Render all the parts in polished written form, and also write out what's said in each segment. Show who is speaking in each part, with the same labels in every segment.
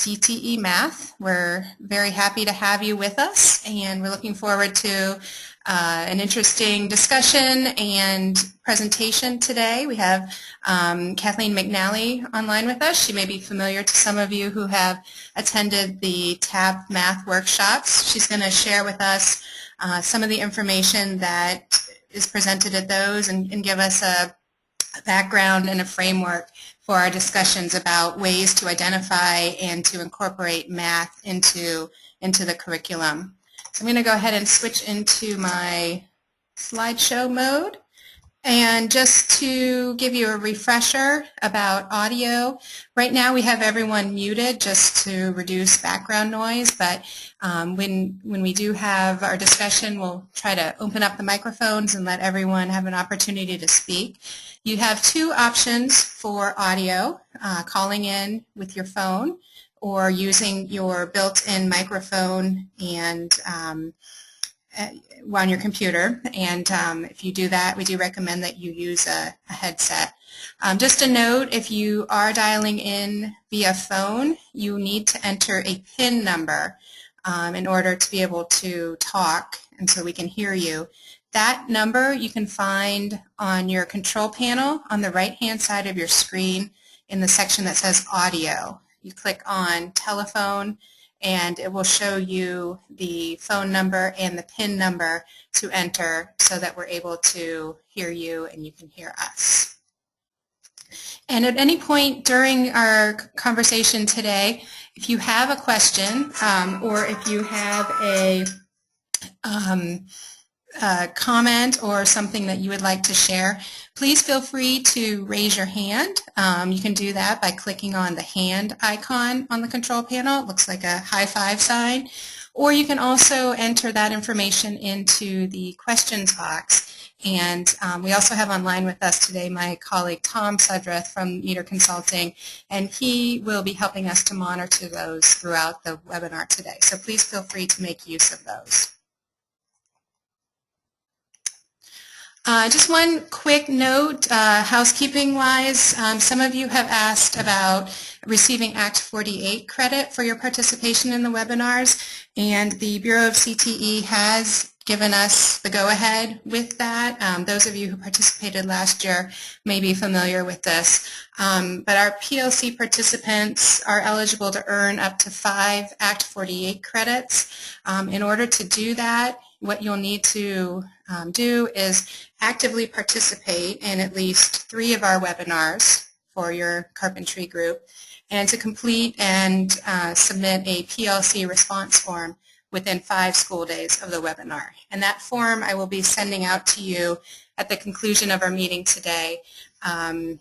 Speaker 1: CTE Math. We're very happy to have you with us, and we're looking forward to an interesting discussion and presentation today. We have Kathleen McNally online with us. She may be familiar to some of you who have attended the TAB Math workshops. She's going to share with us some of the information that is presented at those and give us a background and a framework for our discussions about ways to identify and to incorporate math into the curriculum. So I'm going to go ahead and switch into my slideshow mode. And just to give you a refresher about audio, right now we have everyone muted just to reduce background noise, but when we do have our discussion, we'll try to open up the microphones and let everyone have an opportunity to speak. You have two options for audio, calling in with your phone or using your built-in microphone and on your computer, and if you do that, we do recommend that you use a headset. Just a note, if you are dialing in via phone, you need to enter a PIN number in order to be able to talk, and so we can hear you. That number you can find on your control panel on the right-hand side of your screen in the section that says Audio. You click on Telephone, and it will show you the phone number and the PIN number to enter so that we're able to hear you and you can hear us. And at any point during our conversation today, if you have a question or if you have a comment or something that you would like to share, please feel free to raise your hand. You can do that by clicking on the hand icon on the control panel. It looks like a high five sign. Or you can also enter that information into the questions box. And we also have online with us today my colleague Tom Sudreth from Meter Consulting, and he will be helping us to monitor those throughout the webinar today. So please feel free to make use of those. Just one quick note, housekeeping-wise, some of you have asked about receiving Act 48 credit for your participation in the webinars, and the Bureau of CTE has given us the go-ahead with that. Those of you who participated last year may be familiar with this, but our PLC participants are eligible to earn up to 5 Act 48 credits. In order to do that, what you'll need to do is actively participate in at least 3 of our webinars for your carpentry group, and to complete and submit a PLC response form within 5 school days of the webinar. And that form I will be sending out to you at the conclusion of our meeting today. I'll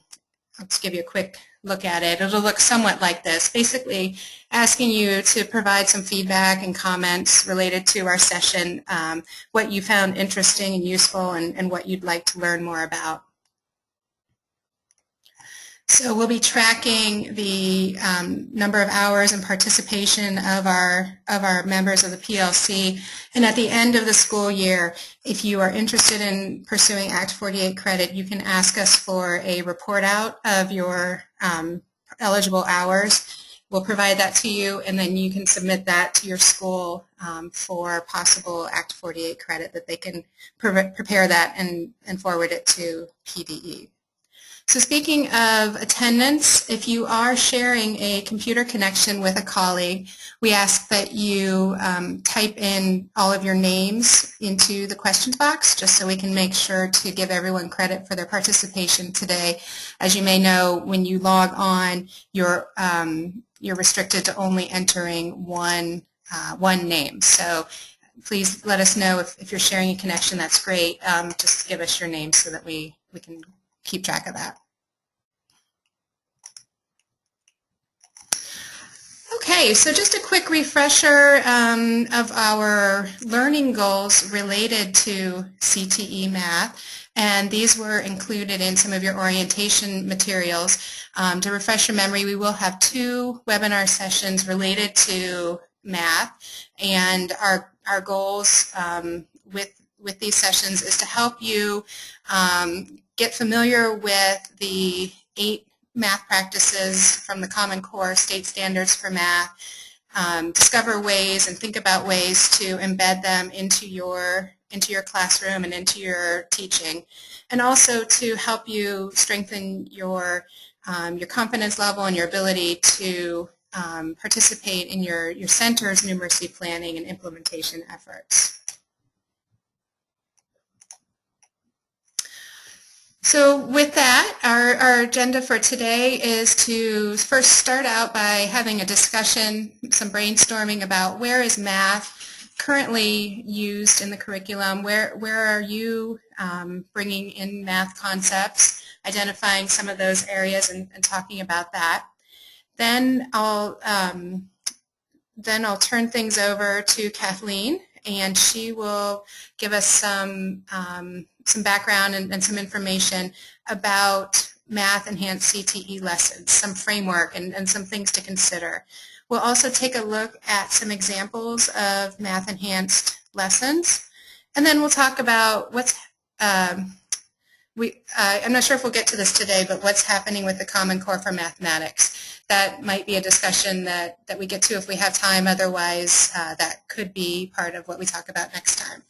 Speaker 1: just give you a quick look at it. It'll look somewhat like this, basically asking you to provide some feedback and comments related to our session, what you found interesting and useful, and what you'd like to learn more about. So we'll be tracking the number of hours and participation of our members of the PLC, and at the end of the school year, if you are interested in pursuing Act 48 credit, you can ask us for a report out of your eligible hours. We'll provide that to you, and then you can submit that to your school for possible Act 48 credit, that they can prepare that and forward it to PDE. So speaking of attendance, if you are sharing a computer connection with a colleague, we ask that you type in all of your names into the questions box, just so we can make sure to give everyone credit for their participation today. As you may know, when you log on, you're restricted to only entering one name. So please let us know if you're sharing a connection. That's great. Just give us your name so that we can keep track of that. Okay, so just a quick refresher of our learning goals related to CTE Math, and these were included in some of your orientation materials. To refresh your memory, we will have 2 webinar sessions related to math, and our goals with these sessions is to help you get familiar with the 8 math practices from the Common Core state standards for math, discover ways and think about ways to embed them into your classroom and into your teaching, and also to help you strengthen your confidence level and your ability to participate in your center's numeracy planning and implementation efforts. So with that, our agenda for today is to first start out by having a discussion, some brainstorming about where is math currently used in the curriculum, where are you bringing in math concepts, identifying some of those areas and talking about that. Then I'll turn things over to Kathleen, and she will give us some background and some information about math-enhanced CTE lessons, some framework and some things to consider. We'll also take a look at some examples of math-enhanced lessons, and then we'll talk about what's I'm not sure if we'll get to this today, but what's happening with the Common Core for mathematics. That might be a discussion that we get to if we have time. Otherwise, that could be part of what we talk about next time.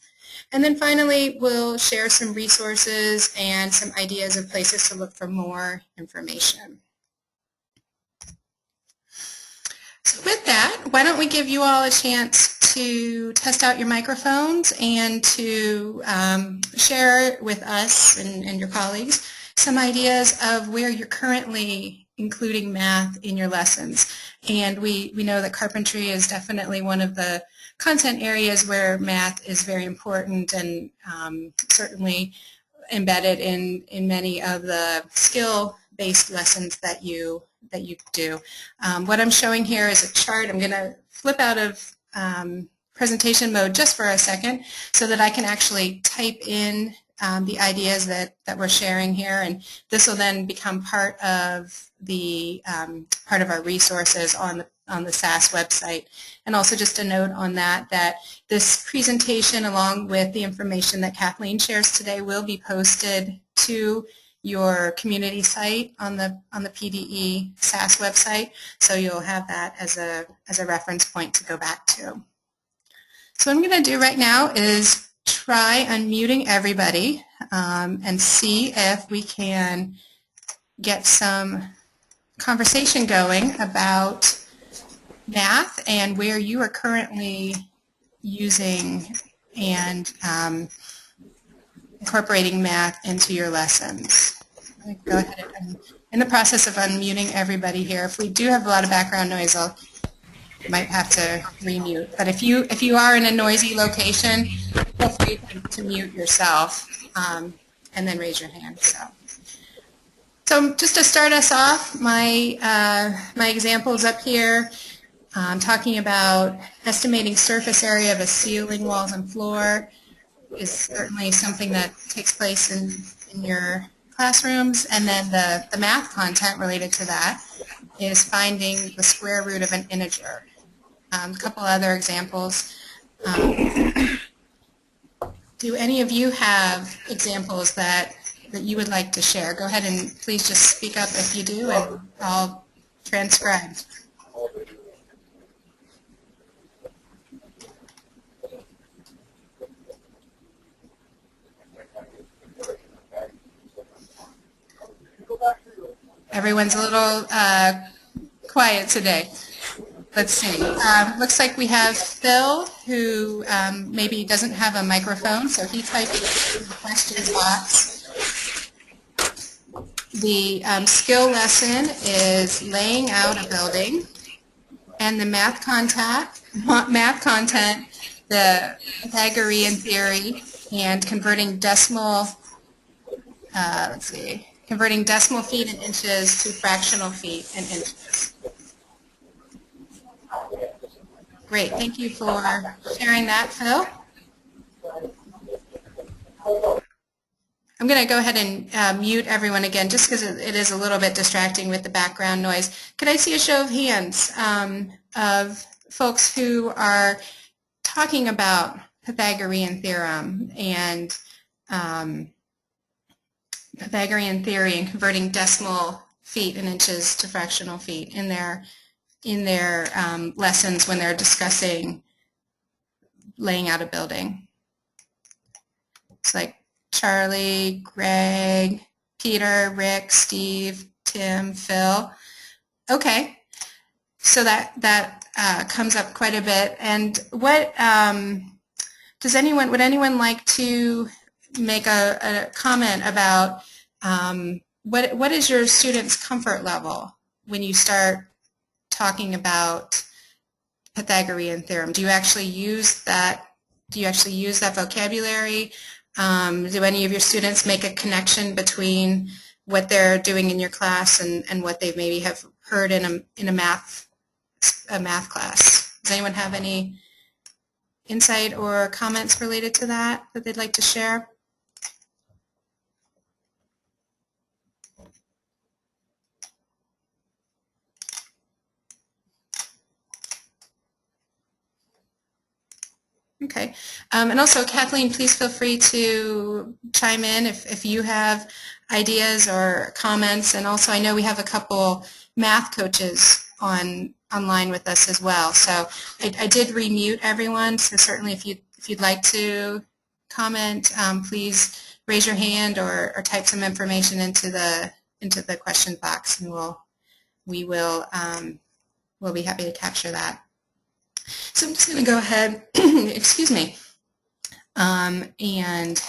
Speaker 1: And then finally, we'll share some resources and some ideas of places to look for more information. So with that, why don't we give you all a chance to test out your microphones and to share with us and your colleagues some ideas of where you're currently including math in your lessons. And we know that carpentry is definitely one of the content areas where math is very important and certainly embedded in many of the skill-based lessons that you do. What I'm showing here is a chart. I'm going to flip out of presentation mode just for a second so that I can actually type in the ideas that we're sharing here, and this will then become part of our resources on the SAS website. And also just a note on that this presentation, along with the information that Kathleen shares today, will be posted to your community site on the PDE SAS website, so you'll have that as a reference point to go back to. So what I'm going to do right now is try unmuting everybody and see if we can get some conversation going about math and where you are currently using and incorporating math into your lessons. Let me go ahead and in the process of unmuting everybody here. If we do have a lot of background noise, I might have to remute. But if you are in a noisy location, feel free to mute yourself and then raise your hand. So just to start us off, my examples up here. Talking about estimating surface area of a ceiling, walls, and floor is certainly something that takes place in your classrooms. And then the math content related to that is finding the square root of an integer. A couple other examples. Do any of you have examples that you would like to share? Go ahead and please just speak up if you do, and I'll transcribe. Everyone's a little quiet today. Let's see. Looks like we have Phil, who maybe doesn't have a microphone, so he typed in the questions box. The skill lesson is laying out a building, and the math content, the Pythagorean theory, and converting decimal. Converting decimal feet and inches to fractional feet and inches. Great, thank you for sharing that, Phil. I'm going to go ahead and mute everyone again, just because it is a little bit distracting with the background noise. Could I see a show of hands of folks who are talking about Pythagorean theorem and Pythagorean theory and converting decimal feet and inches to fractional feet in their lessons when they're discussing laying out a building. It's like Charlie, Greg, Peter, Rick, Steve, Tim, Phil. Okay, so that comes up quite a bit. And what would anyone like to make a comment about what is your students' comfort level when you start talking about Pythagorean theorem? Do you actually use that? Do you actually use that vocabulary? Do any of your students make a connection between what they're doing in your class and what they maybe have heard in a math class? Does anyone have any insight or comments related to that they'd like to share? Okay. And also, Kathleen, please feel free to chime in if you have ideas or comments. And also, I know we have a couple math coaches online with us as well. So I did remute everyone. So certainly, if you'd like to comment, please raise your hand or type some information into the question box, and we'll be happy to capture that. So I'm just going to go ahead, excuse me, and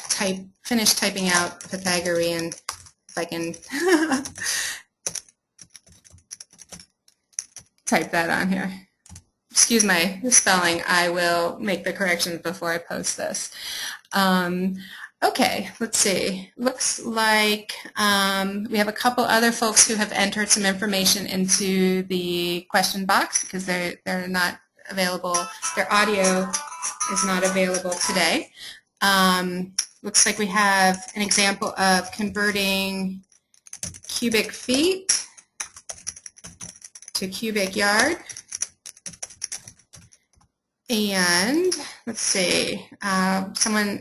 Speaker 1: finish typing out Pythagorean, if I can type that on here. Excuse my spelling. I will make the corrections before I post this. Okay, let's see. Looks like we have a couple other folks who have entered some information into the question box because they're not available. Their audio is not available today. Looks like we have an example of converting cubic feet to cubic yard. And let's see,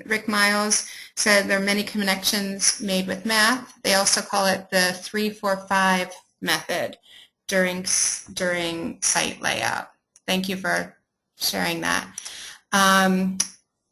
Speaker 1: Rick Miles said there are many connections made with math. They also call it the 3-4-5 method during site layout. Thank you for sharing that.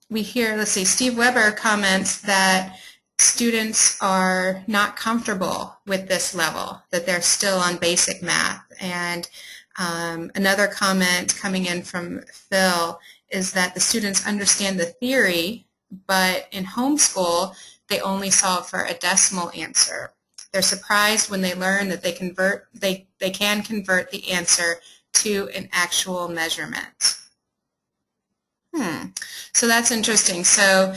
Speaker 1: We hear, let's see, Steve Weber comments that students are not comfortable with this level, that they're still on basic math. And another comment coming in from Phil is that the students understand the theory, but in homeschool, they only solve for a decimal answer. They're surprised when they learn that they can convert the answer to an actual measurement. So that's interesting. So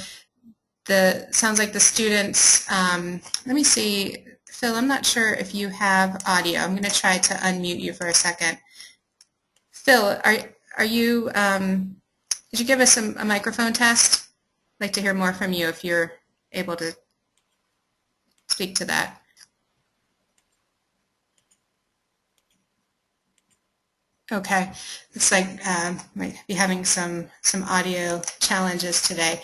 Speaker 1: sounds like the students, let me see, Phil, I'm not sure if you have audio. I'm going to try to unmute you for a second. Phil, are you, did you give us a microphone test? I'd like to hear more from you if you're able to speak to that. Okay, looks like might be having some audio challenges today.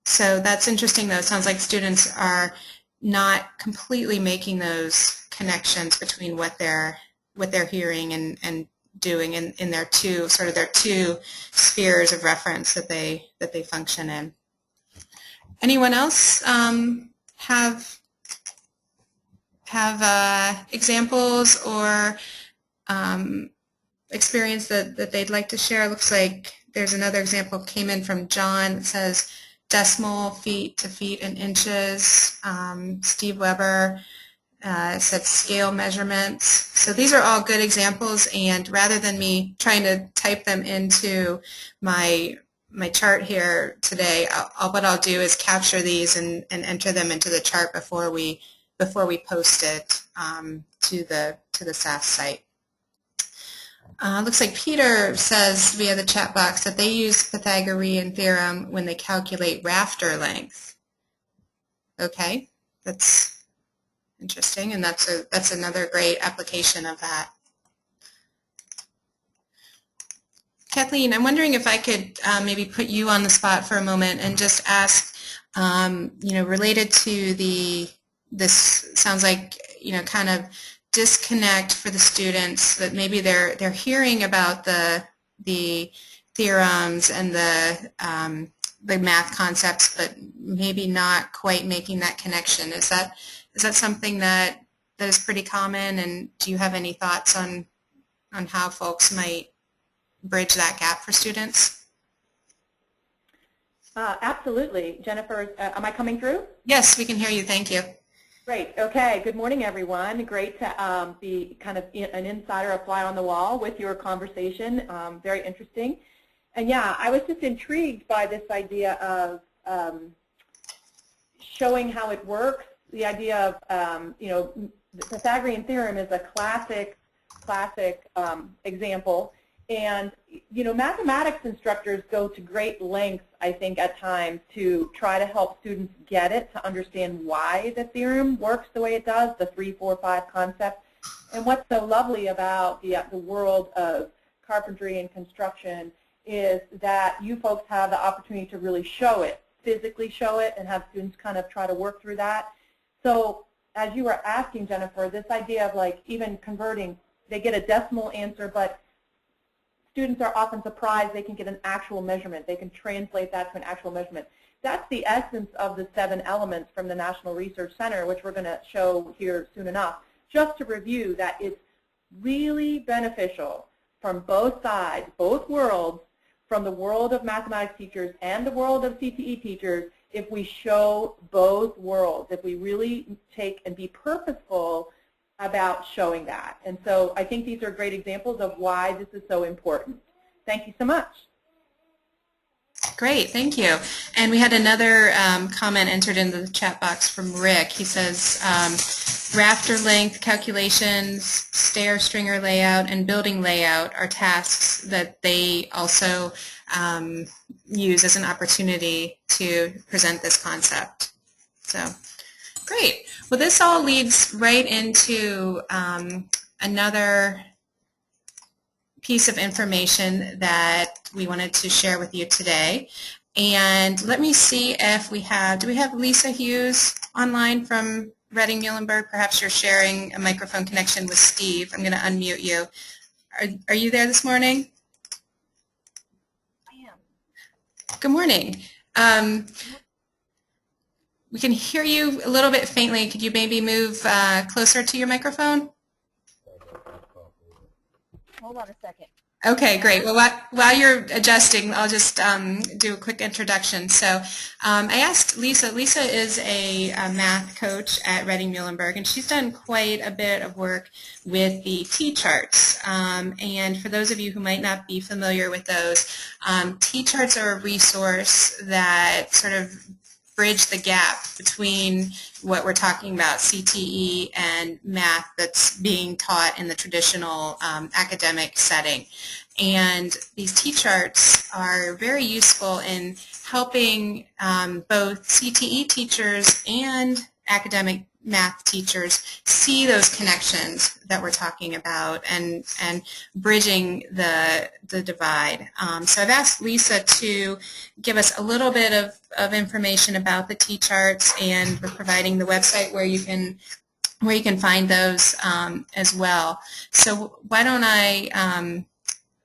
Speaker 1: So that's interesting, though. It sounds like students are not completely making those connections between what they're hearing and doing in their two spheres of reference that they function in. Anyone else have examples or experience that they'd like to share? Looks like there's another example came in from John that says decimal feet to feet and inches. Steve Weber said scale measurements. So these are all good examples, and rather than me trying to type them into my chart here today, what I'll do is capture these and enter them into the chart before we post it to the SAS site. Looks like Peter says via the chat box that they use Pythagorean theorem when they calculate rafter length. Okay, that's interesting, and that's another great application of that. Kathleen, I'm wondering if I could maybe put you on the spot for a moment and just ask, related to this sounds like kind of disconnect for the students that maybe they're hearing about the theorems and the math concepts, but maybe not quite making that connection. Is that something that is pretty common? And do you have any thoughts on how folks might bridge that gap for students?
Speaker 2: Absolutely. Jennifer, am I coming through?
Speaker 1: Yes, we can hear you. Thank you.
Speaker 2: Great. Okay. Good morning, everyone. Great to be kind of an insider, a fly on the wall with your conversation. Very interesting. And yeah, I was just intrigued by this idea of showing how it works. The idea of, the Pythagorean theorem is a classic example. And, mathematics instructors go to great lengths, I think, at times to try to help students get it, to understand why the theorem works the way it does, the 3, 4, 5 concept. And what's so lovely about the world of carpentry and construction is that you folks have the opportunity to really show it, physically show it, and have students kind of try to work through that. So as you were asking, Jennifer, this idea of like even converting, they get a decimal answer, but students are often surprised they can get an actual measurement. They can translate that to an actual measurement. That's the essence of the 7 elements from the National Research Center, which we're going to show here soon enough. Just to review that it's really beneficial from both sides, both worlds, from the world of mathematics teachers and the world of CTE teachers, if we show both worlds, if we really take and be purposeful about showing that. And so I think these are great examples of why this is so important. Thank you so much.
Speaker 1: Great, thank you. And we had another comment entered into the chat box from Rick. He says, rafter length calculations, stair stringer layout, and building layout are tasks that they also use as an opportunity to present this concept. So, great. Well, this all leads right into another piece of information that we wanted to share with you today. And let me see if do we have Lisa Hughes online from Reading Muhlenberg? Perhaps you're sharing a microphone connection with Steve. I'm going to unmute you. Are you there this morning?
Speaker 3: I am.
Speaker 1: Good morning. We can hear you a little bit faintly. Could you maybe move closer to your microphone?
Speaker 3: Hold on a second.
Speaker 1: Okay, great. Well, while you're adjusting, I'll just do a quick introduction. So I asked Lisa. Lisa is a math coach at Reading Muhlenberg, and she's done quite a bit of work with the T-charts. And for those of you who might not be familiar with those, T-charts are a resource that sort of bridge the gap between what we're talking about, CTE, and math that's being taught in the traditional academic setting. And these T-charts are very useful in helping both CTE teachers and academic math teachers see those connections that we're talking about and bridging the divide. So I've asked Lisa to give us a little bit of information about the T-charts, and we're providing the website where you can find those as well. So why don't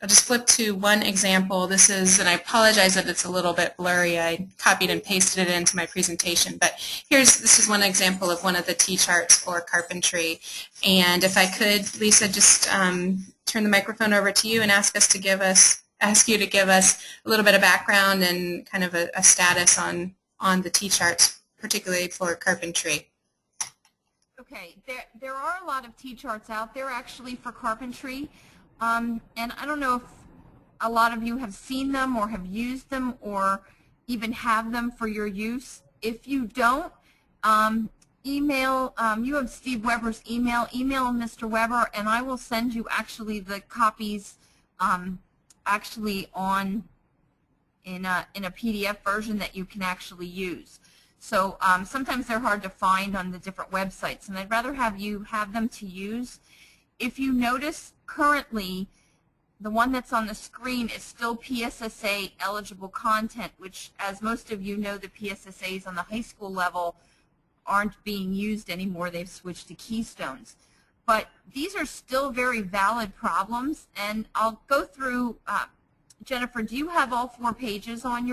Speaker 1: I'll just flip to one example. This is, and I apologize that it's a little bit blurry. I copied and pasted it into my presentation, but this is one example of one of the T-charts for carpentry. And if I could, Lisa, just turn the microphone over to you and ask you to give us a little bit of background and kind of a status on the T-charts, particularly for carpentry.
Speaker 3: Okay, there are a lot of T-charts out there actually for carpentry. And I don't know if a lot of you have seen them or have used them or even have them for your use. If you don't, email, you have Steve Weber's email Mr. Weber, and I will send you actually the copies actually in a PDF version that you can actually use. So sometimes they're hard to find on the different websites, and I'd rather have you have them to use. If you notice, currently the one that's on the screen is still PSSA eligible content, which, as most of you know, the PSSAs on the high school level aren't being used anymore. They've switched to keystones. But these are still very valid problems, and I'll go through. Jennifer, do you have all 4 pages on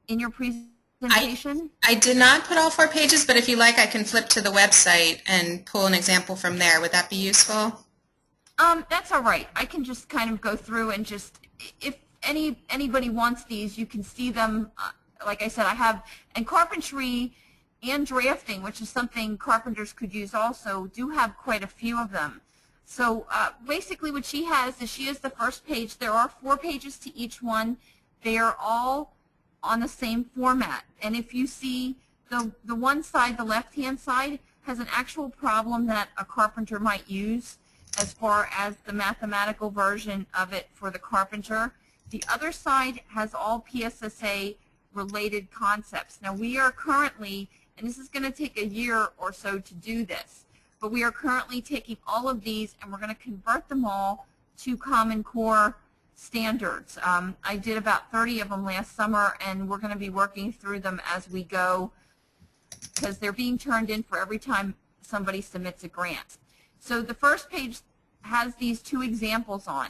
Speaker 3: in your presentation?
Speaker 1: I did not put all 4 pages, but if you like, I can flip to the website and pull an example from there. Would that be useful?
Speaker 3: That's all right. I can just kind of go through and just, if anybody wants these, you can see them. Like I said, I have, and carpentry and drafting, which is something carpenters could use also, do have quite a few of them. So basically what she has is she has the first page. There are 4 pages to each one. They are all on the same format. And if you see the one side, the left-hand side, has an actual problem that a carpenter might use as far as the mathematical version of it for the carpenter. The other side has all PSSA related concepts. Now we are currently, and this is going to take a year or so to do this, but we are currently taking all of these and we're going to convert them all to Common Core standards. I did about 30 of them last summer, and we're going to be working through them as we go because they're being turned in for every time somebody submits a grant. So the first page has these 2 examples on.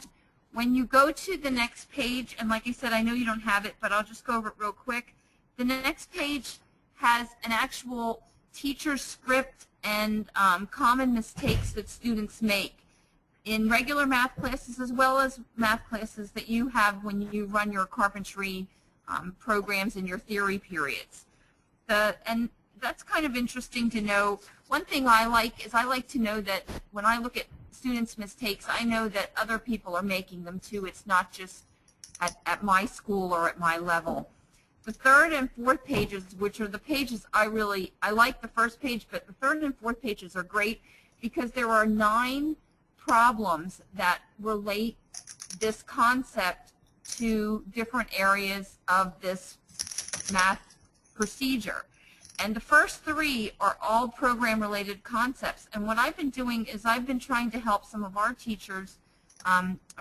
Speaker 3: When you go to the next page, and like I said, I know you don't have it, but I'll just go over it real quick. The next page has an actual teacher script and common mistakes that students make in regular math classes as well as math classes that you have when you run your carpentry programs in your theory periods. And that's kind of interesting to know. One thing I like is I like to know that when I look at students' mistakes, I know that other people are making them too. It's not just at my school or at my level. The 3rd and 4th pages, which are the pages I like the first page, but the 3rd and 4th pages are great because there are 9 problems that relate this concept to different areas of this math procedure. And the first 3 are all program-related concepts. And what I've been doing is I've been trying to help some of our teachers.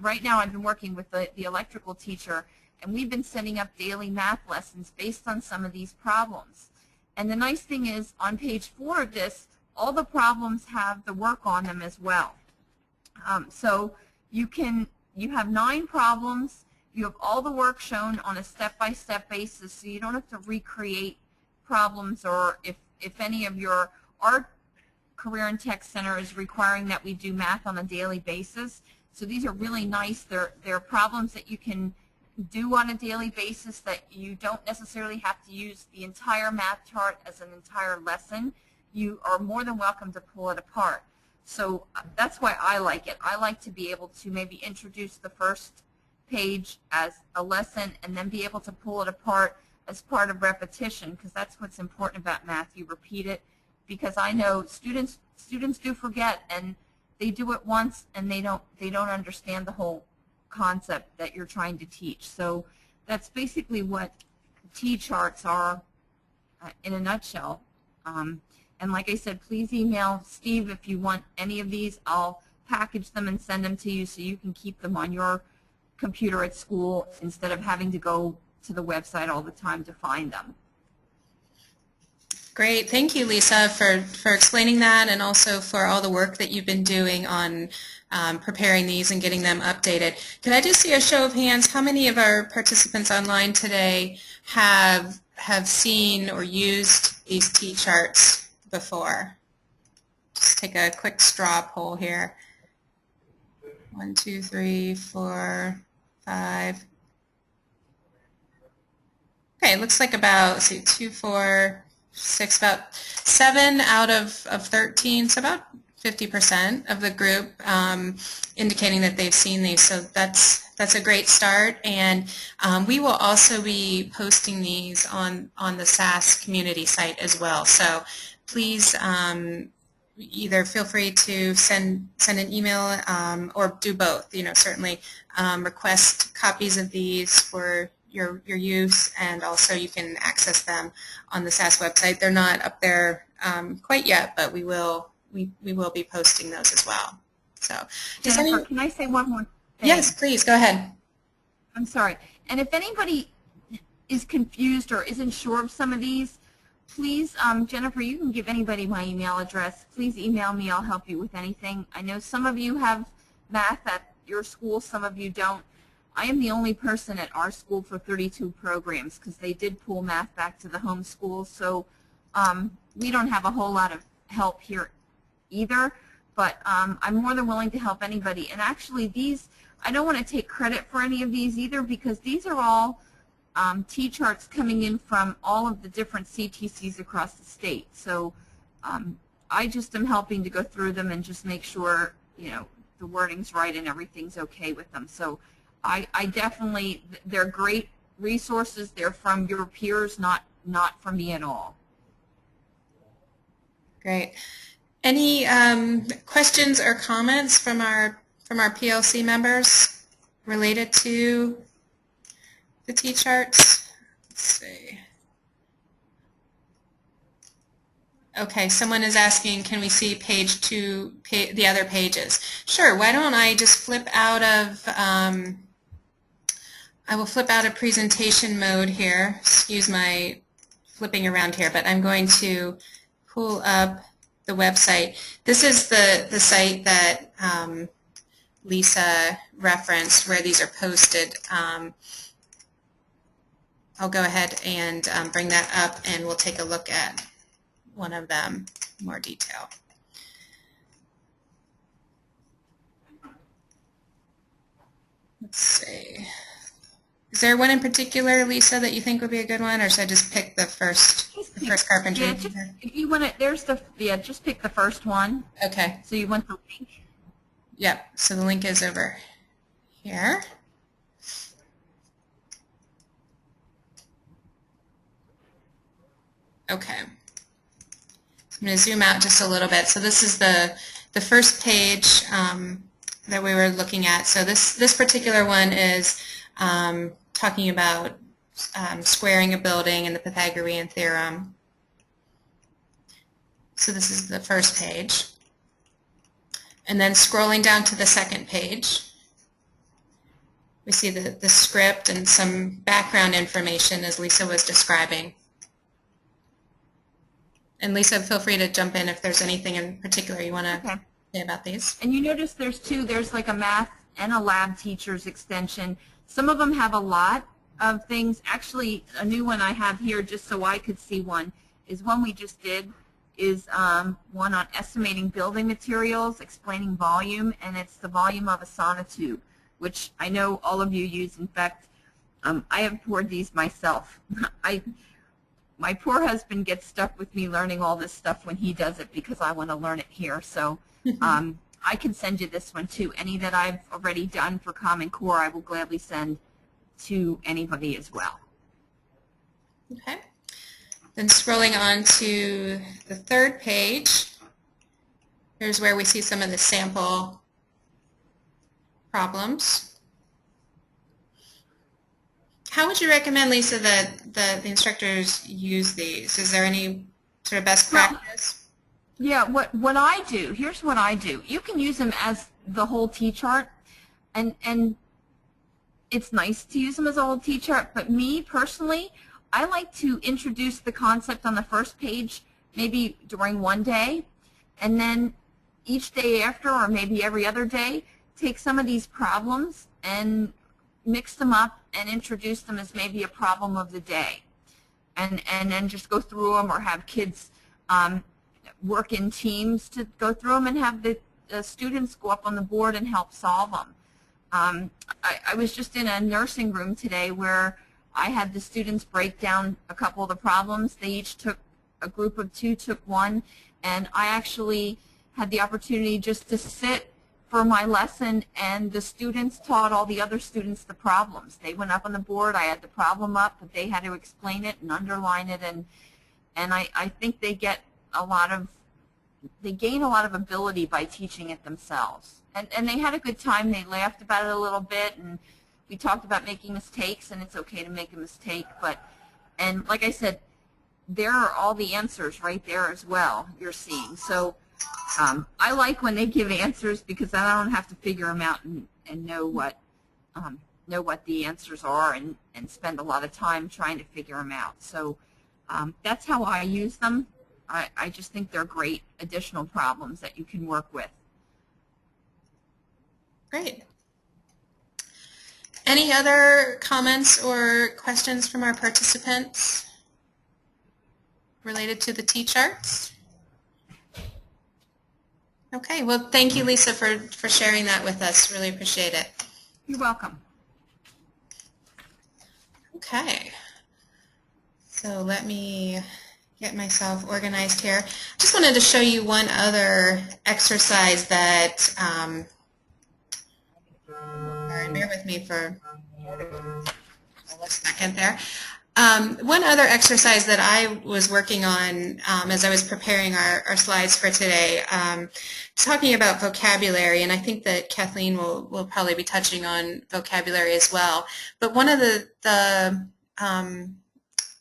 Speaker 3: Right now I've been working with the electrical teacher, and we've been setting up daily math lessons based on some of these problems. And the nice thing is on page 4 of this, all the problems have the work on them as well. So you have 9 problems. You have all the work shown on a step-by-step basis, so you don't have to recreate problems, or if any of our Career and Tech Center is requiring that we do math on a daily basis. So these are really nice. They're problems that you can do on a daily basis that you don't necessarily have to use the entire math chart as an entire lesson. You are more than welcome to pull it apart. So that's why I like it. I like to be able to maybe introduce the first page as a lesson and then be able to pull it apart as part of repetition, because that's what's important about math. You repeat it, because I know students do forget, and they do it once and they don't understand the whole concept that you're trying to teach. So that's basically what T-charts are in a nutshell. And like I said, please email Steve if you want any of these. I'll package them and send them to you so you can keep them on your computer at school instead of having to go to the website all the time to find them.
Speaker 1: Great. Thank you, Lisa, for explaining that, and also for all the work that you've been doing on preparing these and getting them updated. Can I just see a show of hands? How many of our participants online today have seen or used these T-charts before? Just take a quick straw poll here. 1, 2, 3, 4, 5. Okay, it looks like about, let's see, 2, 4, 6, about 7 out of 13, so about 50% of the group indicating that they've seen these. So that's a great start, and we will also be posting these on the SAS community site as well. So please either feel free to send an email or do both. You know, certainly request copies of these for your use, and also you can access them on the SAS website. They're not up there quite yet, but we will be posting those as well. So,
Speaker 3: Jennifer, can I say one more thing?
Speaker 1: Yes, please go ahead.
Speaker 3: I'm sorry. And if anybody is confused or isn't sure of some of these, please, Jennifer, you can give anybody my email address. Please email me. I'll help you with anything. I know some of you have math at your school, some of you don't. I am the only person at our school for 32 programs because they did pull math back to the home school, so we don't have a whole lot of help here either, but I'm more than willing to help anybody. And actually these, I don't want to take credit for any of these either because these are all T-charts coming in from all of the different CTCs across the state. So I just am helping to go through them and just make sure, you know, the wording's right and everything's okay with them. So I definitely, they're great resources. They're from your peers, not from me at all.
Speaker 1: Great. Any questions or comments from our PLC members related to the T-charts? Let's see. Okay, someone is asking, can we see page 2, the other pages? Sure, why don't I just flip out of, I will flip out of presentation mode here. Excuse my flipping around here, but I'm going to pull up the website. This is the site that Lisa referenced where these are posted. I'll go ahead and bring that up and we'll take a look at one of them in more detail. Let's see. Is there one in particular, Lisa, that you think would be a good one, or should I just pick the first carpentry?
Speaker 3: Yeah, just, if you want to, there's the, yeah, just pick the first one.
Speaker 1: Okay.
Speaker 3: So you want the link?
Speaker 1: Yep, so the link is over here. Okay. I'm going to zoom out just a little bit. So this is the first page that we were looking at. So this particular one is talking about squaring a building and the Pythagorean theorem. So this is the first page. And then scrolling down to the second page, we see the script and some background information as Lisa was describing. And Lisa, feel free to jump in if there's anything in particular you want to say about these.
Speaker 3: And you notice there's two, there's like a math and a lab teacher's extension. Some of them have a lot of things. Actually, a new one I have here just so I could see one is one we just did, is one on estimating building materials, explaining volume, and it's the volume of a sonotube, which I know all of you use. In fact, I have poured these myself. My poor husband gets stuck with me learning all this stuff when he does it because I want to learn it here. So I can send you this one too. Any that I've already done for Common Core, I will gladly send to anybody as well.
Speaker 1: Okay. Then scrolling on to the third page, here's where we see some of the sample problems. How would you recommend, Lisa, that the instructors use these? Is there any sort of best practice?
Speaker 3: Yeah, what I do, here's what I do. You can use them as the whole T-chart, and it's nice to use them as a whole T-chart, but me personally, I like to introduce the concept on the first page maybe during one day, and then each day after, or maybe every other day, take some of these problems and mix them up and introduce them as maybe a problem of the day, and then just go through them, or have kids work in teams to go through them and have the students go up on the board and help solve them. I was just in a nursing room today where I had the students break down a couple of the problems. They each took, a group of 2 took one, and I actually had the opportunity just to sit for my lesson, and the students taught all the other students the problems. They went up on the board, I had the problem up, but they had to explain it and underline it, and I think they get a lot of, they gain a lot of ability by teaching it themselves. And they had a good time. They laughed about it a little bit, and we talked about making mistakes, and it's okay to make a mistake, but, and like I said, there are all the answers right there as well you're seeing. So I like when they give answers because then I don't have to figure them out and know what the answers are and spend a lot of time trying to figure them out. So That's how I use them. I just think they're great additional problems that you can work with.
Speaker 1: Great. Any other comments or questions from our participants related to the T-charts? Okay, well, thank you, Lisa, for sharing that with us. Really appreciate it.
Speaker 3: You're welcome.
Speaker 1: Okay, so let me get myself organized here. Just wanted to show you one other exercise that, sorry, bear with me for a second there. One other exercise that I was working on as I was preparing our slides for today, talking about vocabulary, and I think that Kathleen will probably be touching on vocabulary as well. But one of the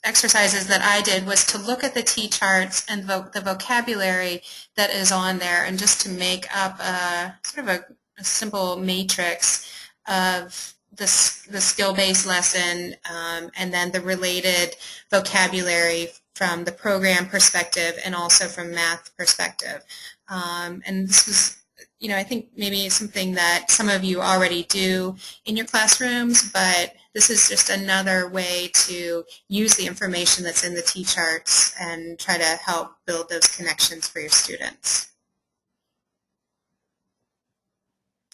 Speaker 1: exercises that I did was to look at the T-charts and the vocabulary that is on there, and just to make up sort of a simple matrix of the skill-based lesson and then the related vocabulary from the program perspective and also from math perspective. And this was, I think maybe something that some of you already do in your classrooms, but this is just another way to use the information that's in the T-charts and try to help build those connections for your students.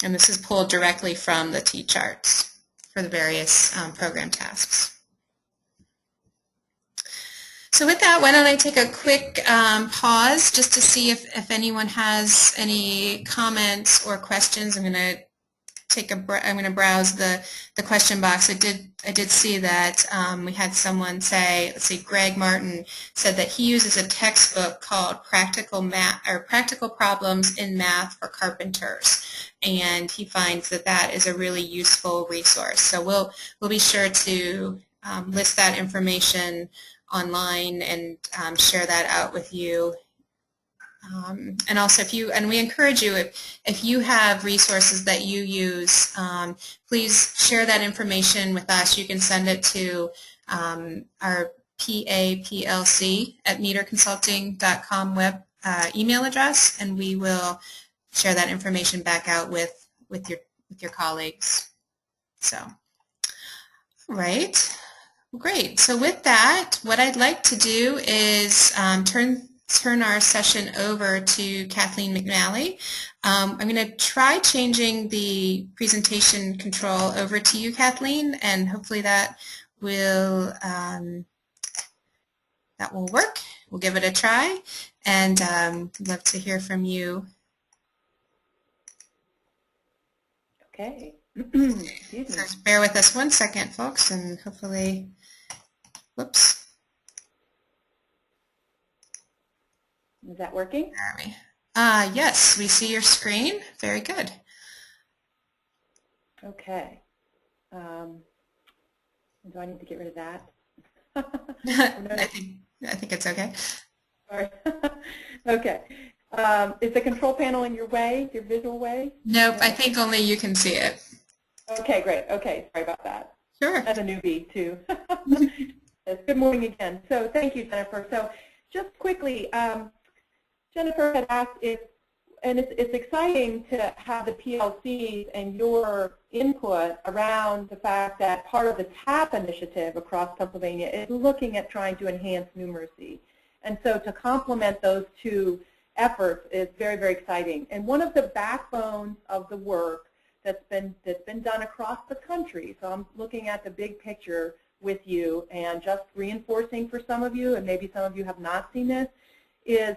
Speaker 1: And this is pulled directly from the T-charts for the various program tasks. So with that, why don't I take a quick pause just to see if anyone has any comments or questions. I'm going to browse the question box. I did see that we had someone say, let's see, Greg Martin said that he uses a textbook called Practical Problems in Math for Carpenters, and he finds that is a really useful resource. So we'll be sure to list that information online and share that out with you. And also, we encourage you, if you have resources that you use, please share that information with us. You can send it to our PAPLC@meterconsulting.com web email address, and we will share that information back out with your colleagues. So, all right, great. So with that, what I'd like to do is turn our session over to Kathleen McNally. I'm going to try changing the presentation control over to you, Kathleen, and hopefully that will work. We'll give it a try, and I'd love to hear from you.
Speaker 2: Okay.
Speaker 1: So bear with us one second, folks, and hopefully, whoops.
Speaker 2: Is that working?
Speaker 1: Where are we? Yes, we see your screen. Very good.
Speaker 2: Okay. Do I need to get rid of that?
Speaker 1: I think it's okay.
Speaker 2: Sorry. Okay. Is the control panel in your way, your visual way?
Speaker 1: Nope, I think only you can see it.
Speaker 2: Okay, great. Okay, sorry about that.
Speaker 1: Sure.
Speaker 2: As a newbie, too. Yes, good morning again. So thank you, Jennifer. So just quickly, Jennifer had asked and it's exciting to have the PLCs and your input around the fact that part of the TAP initiative across Pennsylvania is looking at trying to enhance numeracy. And so to complement those two efforts is very, very exciting. And one of the backbones of the work that's been done across the country, so I'm looking at the big picture with you and just reinforcing for some of you, and maybe some of you have not seen this, is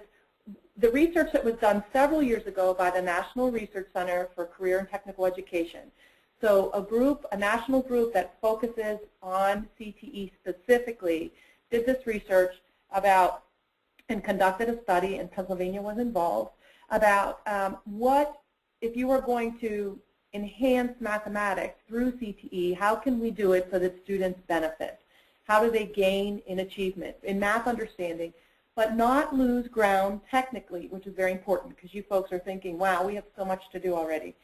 Speaker 2: the research that was done several years ago by the National Research Center for Career and Technical Education. So a national group that focuses on CTE specifically did this research about and conducted a study, and Pennsylvania was involved, about what, if you were going to enhance mathematics through CTE, how can we do it so that students benefit? How do they gain in achievement, in math understanding, but not lose ground technically, which is very important because you folks are thinking, wow, we have so much to do already.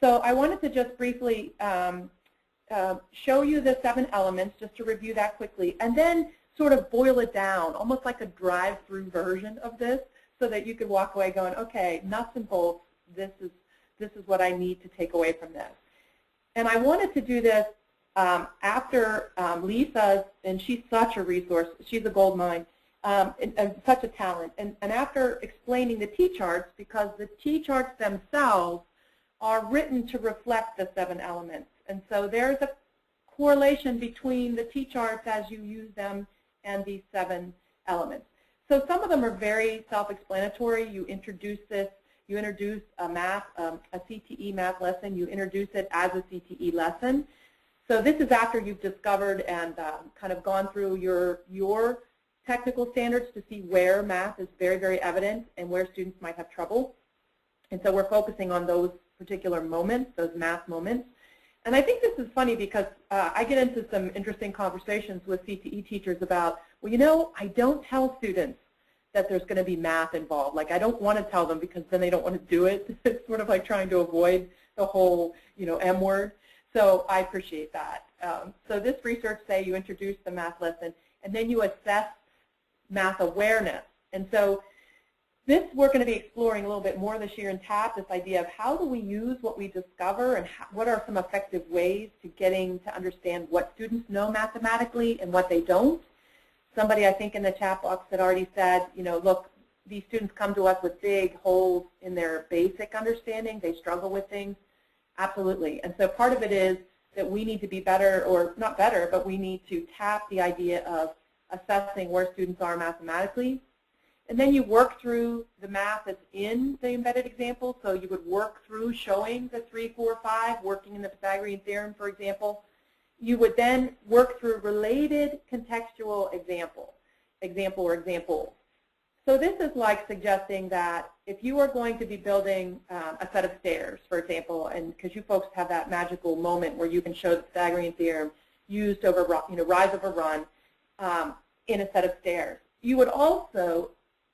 Speaker 2: So I wanted to just briefly show you the 7 elements, just to review that quickly, and then sort of boil it down, almost like a drive-through version of this, so that you could walk away going, okay, nuts and bolts, this is what I need to take away from this. And I wanted to do this after Lisa's, and she's such a resource, she's a gold mine, and such a talent. And after explaining the T-charts, because the T-charts themselves are written to reflect the 7 elements. And so there's a correlation between the T-charts as you use them and these 7 elements. So some of them are very self-explanatory. You introduce this, you introduce a CTE math lesson, you introduce it as a CTE lesson. So this is after you've discovered and kind of gone through your technical standards to see where math is very, very evident and where students might have trouble. And so we're focusing on those particular moments, those math moments. And I think this is funny because I get into some interesting conversations with CTE teachers about, well, you know, I don't tell students that there's going to be math involved. Like, I don't want to tell them because then they don't want to do it. It's sort of like trying to avoid the whole, you know, M word. So I appreciate that. So this research say you introduce the math lesson and then you assess math awareness. And so this we're going to be exploring a little bit more this year in TAP, this idea of how do we use what we discover and what are some effective ways to getting to understand what students know mathematically and what they don't. Somebody, I think, in the chat box had already said, you know, look, these students come to us with big holes in their basic understanding. They struggle with things. Absolutely. And so part of it is that we need to be better, or not better, but we need to tap the idea of assessing where students are mathematically. And then you work through the math that's in the embedded example. So you would work through showing the 3, 4, 5, working in the Pythagorean theorem, for example. You would then work through related contextual examples. So this is like suggesting that if you are going to be building a set of stairs, for example, and because you folks have that magical moment where you can show the Pythagorean theorem used over, you know, rise over run in a set of stairs, you would also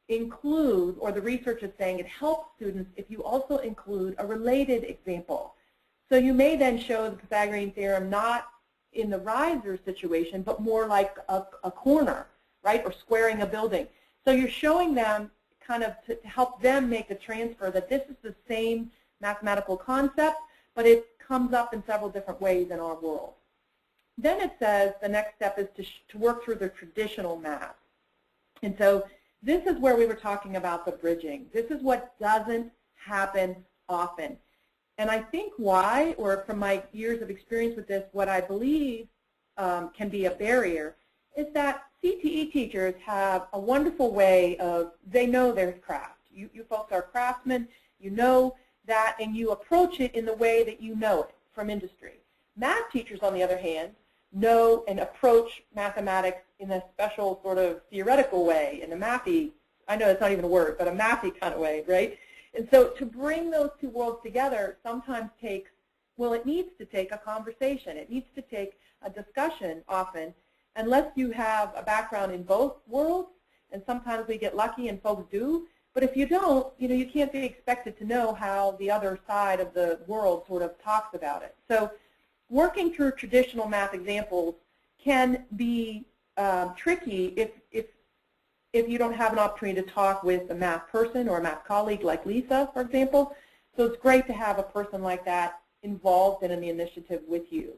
Speaker 2: include, or the research is saying it helps students if you also include a related example. So you may then show the Pythagorean theorem not in the riser situation, but more like a corner, right, or squaring a building. So you're showing them kind of to help them make the transfer that this is the same mathematical concept, but it comes up in several different ways in our world. Then it says the next step is to work through the traditional math. And so this is where we were talking about the bridging. This is what doesn't happen often. And I think why, or from my years of experience with this, what I believe can be a barrier is that CTE teachers have a wonderful way of, they know their craft. You folks are craftsmen, you know that, and you approach it in the way that you know it from industry. Math teachers, on the other hand, know and approach mathematics in a special sort of theoretical way, in a mathy, I know it's not even a word, but a mathy kind of way, right? And so to bring those two worlds together sometimes takes, well, it needs to take a conversation. It needs to take a discussion often, unless you have a background in both worlds, and sometimes we get lucky and folks do. But if you don't, you know, you can't be expected to know how the other side of the world sort of talks about it. So working through traditional math examples can be tricky if you don't have an opportunity to talk with a math person or a math colleague like Lisa, for example. So it's great to have a person like that involved in the initiative with you.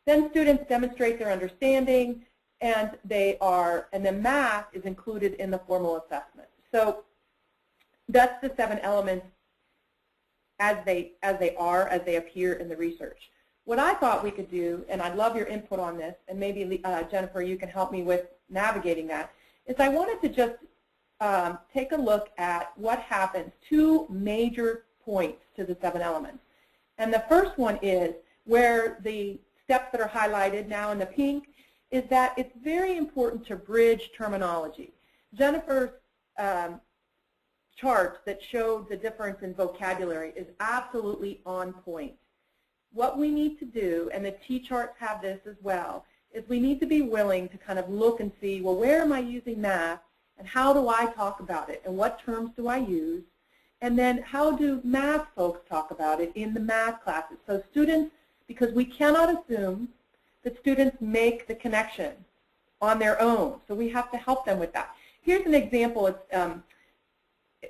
Speaker 2: Then students demonstrate their understanding, and then math is included in the formal assessment. So that's the 7 elements as they appear in the research. What I thought we could do, and I'd love your input on this, and maybe Jennifer, you can help me with navigating that, is I wanted to just take a look at what happens, 2 major points to the 7 elements. And the first one is where the steps that are highlighted now in the pink is that it's very important to bridge terminology. Jennifer's chart that showed the difference in vocabulary is absolutely on point. What we need to do, and the T-charts have this as well, is we need to be willing to kind of look and see, well, where am I using math, and how do I talk about it, and what terms do I use, and then how do math folks talk about it in the math classes. So students, because we cannot assume that students make the connection on their own. So we have to help them with that. Here's an example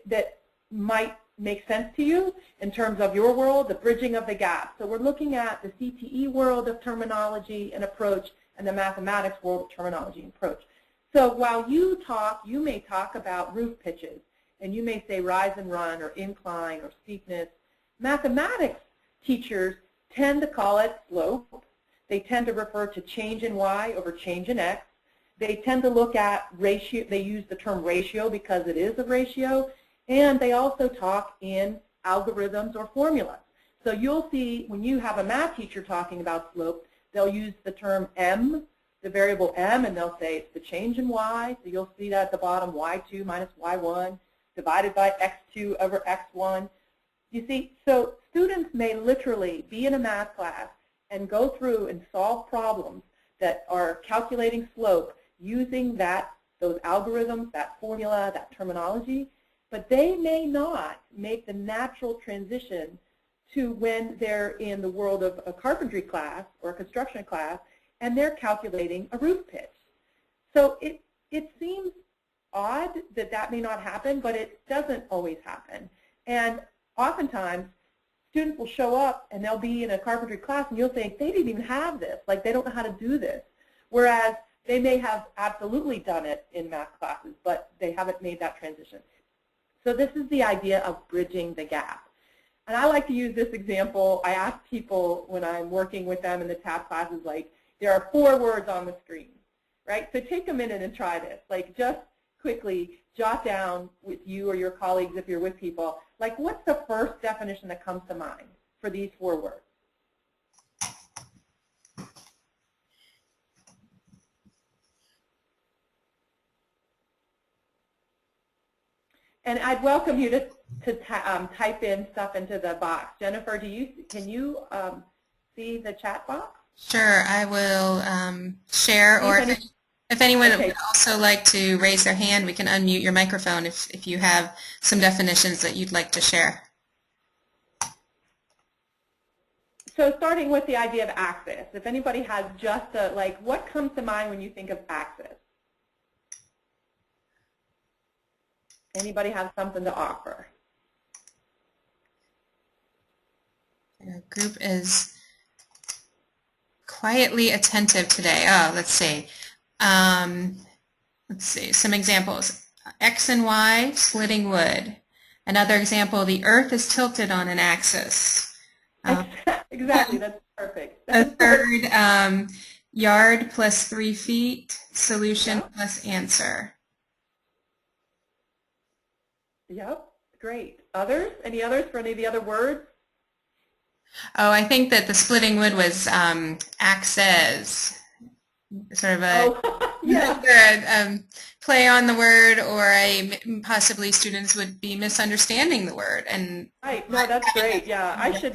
Speaker 2: that might make sense to you in terms of your world, the bridging of the gap. So we're looking at the CTE world of terminology and approach and the mathematics world of terminology and approach. So while you may talk about roof pitches, and you may say rise and run or incline or steepness. Mathematics teachers tend to call it slope. They tend to refer to change in y over change in x. They tend to look at ratio. They use the term ratio because it is a ratio. And they also talk in algorithms or formulas. So you'll see when you have a math teacher talking about slope, they'll use the term m, the variable m, and they'll say it's the change in y. So you'll see that at the bottom, y2 minus y1 divided by x2 over x1. You see, so students may literally be in a math class and go through and solve problems that are calculating slope using those algorithms, that formula, that terminology, but they may not make the natural transition to when they're in the world of a carpentry class or a construction class and they're calculating a roof pitch. So it seems odd that that may not happen, but it doesn't always happen. And oftentimes, students will show up and they'll be in a carpentry class and you'll think they didn't even have this, like they don't know how to do this. Whereas they may have absolutely done it in math classes, but they haven't made that transition. So this is the idea of bridging the gap. And I like to use this example. I ask people when I'm working with them in the TAP classes, like, there are 4 words on the screen, right? So take a minute and try this. Like, just quickly jot down with you or your colleagues if you're with people, like, what's the first definition that comes to mind for these 4 words? And I'd welcome you to type in stuff into the box. Jennifer, can you see the chat box?
Speaker 1: Sure, I will share, or if anyone would also like to raise their hand, we can unmute your microphone if you have some definitions that you'd like to share.
Speaker 2: So starting with the idea of axis, if anybody has just what comes to mind when you think of axis? Anybody have something to offer?
Speaker 1: Our group is quietly attentive today. Oh, let's see. Some examples. X and Y, splitting wood. Another example, the earth is tilted on an axis.
Speaker 2: Exactly, that's perfect.
Speaker 1: A third, yard plus 3 feet, solution plus answer.
Speaker 2: Yep, great. Others? Any others for any of the other words?
Speaker 1: Oh, I think that the splitting wood was axes. Sort of a play on the word, or possibly students would be misunderstanding the word. And
Speaker 2: right, no, that's great. Yeah, I should.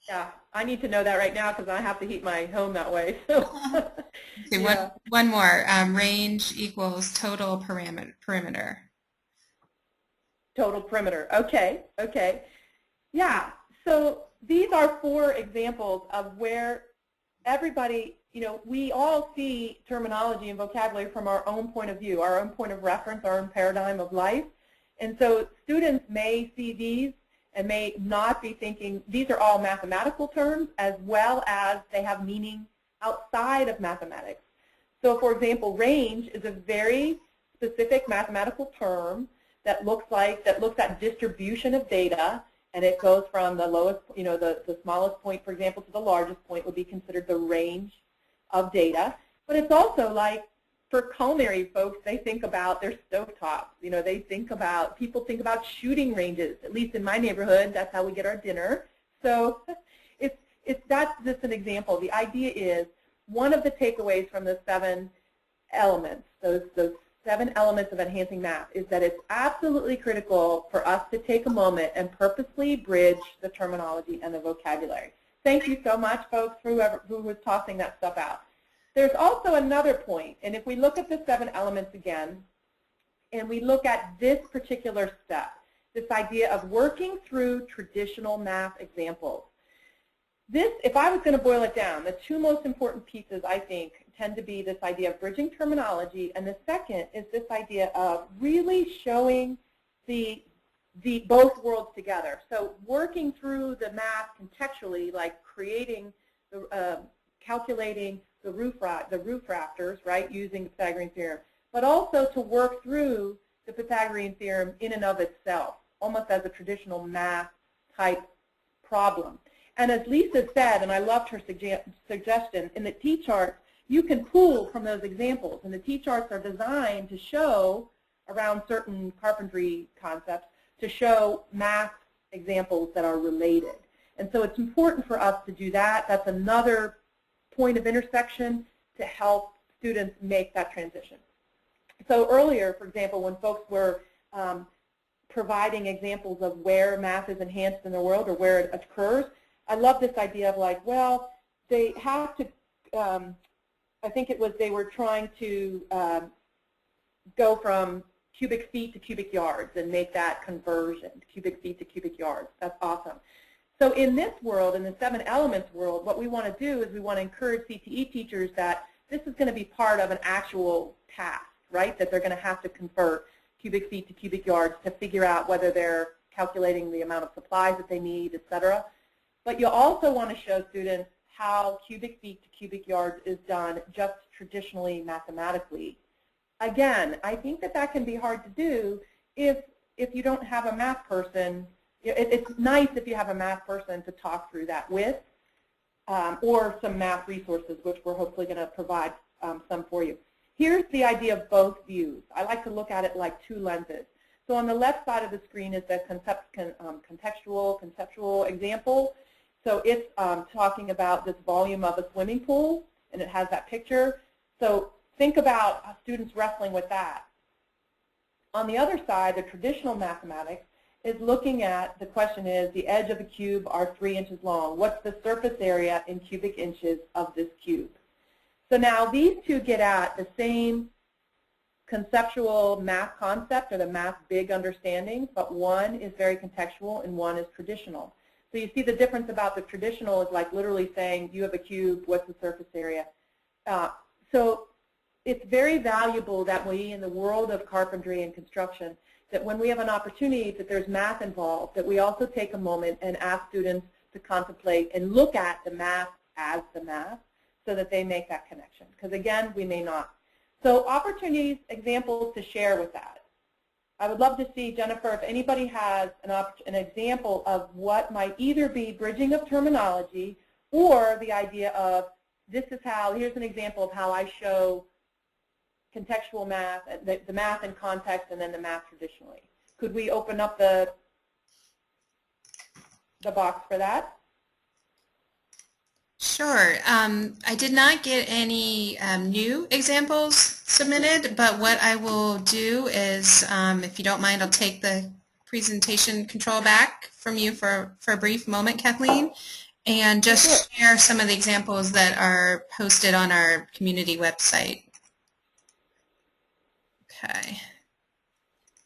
Speaker 2: Yeah, I need to know that right now because I have to heat my home that way. So.
Speaker 1: Okay, yeah. One more. Range equals total perimeter.
Speaker 2: Total perimeter. Okay, okay. Yeah, so these are 4 examples of where everybody, we all see terminology and vocabulary from our own point of view, our own point of reference, our own paradigm of life. And so students may see these and may not be thinking, these are all mathematical terms, as well as they have meaning outside of mathematics. So for example, range is a very specific mathematical term that looks at distribution of data, and it goes from the lowest, the smallest point, for example, to the largest point would be considered the range of data. But it's also like, for culinary folks, they think about their stovetops. People think about shooting ranges. At least in my neighborhood, that's how we get our dinner. So that's just an example. The idea is, one of the takeaways from the 7 elements, those 7 elements of enhancing math, is that it's absolutely critical for us to take a moment and purposely bridge the terminology and the vocabulary. Thank you so much, folks, for who was tossing that stuff out. There's also another point, and if we look at the 7 elements again, and we look at this particular step, this idea of working through traditional math examples. This, if I was going to boil it down, the 2 most important pieces, I think, tend to be this idea of bridging terminology, and the second is this idea of really showing the both worlds together. So working through the math contextually, like creating, calculating the roof rafters, right, using the Pythagorean theorem, but also to work through the Pythagorean theorem in and of itself, almost as a traditional math type problem. And as Lisa said, and I loved her suggestion, in the T-charts, you can pull from those examples. And the T-charts are designed to show, around certain carpentry concepts, to show math examples that are related. And so it's important for us to do that. That's another point of intersection to help students make that transition. So earlier, for example, when folks were providing examples of where math is enhanced in the world or where it occurs, I love this idea of like, well, they have to, I think it was they were trying to go from cubic feet to cubic yards and make that conversion, cubic feet to cubic yards. That's awesome. So in this world, in the 7 elements world, what we want to do is we want to encourage CTE teachers that this is going to be part of an actual task, right, that they're going to have to convert cubic feet to cubic yards to figure out whether they're calculating the amount of supplies that they need, et cetera. But you also want to show students how cubic feet to cubic yards is done just traditionally mathematically. Again, I think that that can be hard to do if you don't have a math person. It's nice if you have a math person to talk through that with, or some math resources, which we're hopefully going to provide some for you. Here's the idea of both views. I like to look at it like 2 lenses. So on the left side of the screen is the conceptual example. So it's talking about this volume of a swimming pool, and it has that picture. So think about students wrestling with that. On the other side, the traditional mathematics is looking at, the question is, the edge of a cube are 3 inches long. What's the surface area in cubic inches of this cube? So now these two get at the same conceptual math concept, or the math big understanding, but one is very contextual and one is traditional. So you see the difference about the traditional is like literally saying, you have a cube, what's the surface area? So it's very valuable that we, in the world of carpentry and construction, that when we have an opportunity that there's math involved, that we also take a moment and ask students to contemplate and look at the math as the math so that they make that connection. Because again, we may not. So opportunities, examples to share with that. I would love to see, Jennifer, if anybody has an example of what might either be bridging of terminology or the idea of, this is how, here's an example of how I show contextual math, the math in context, and then the math traditionally. Could we open up the box for that?
Speaker 1: Sure. I did not get any new examples submitted, but what I will do is, if you don't mind, I'll take the presentation control back from you for a brief moment, Kathleen, and just share some of the examples that are posted on our community website. Okay.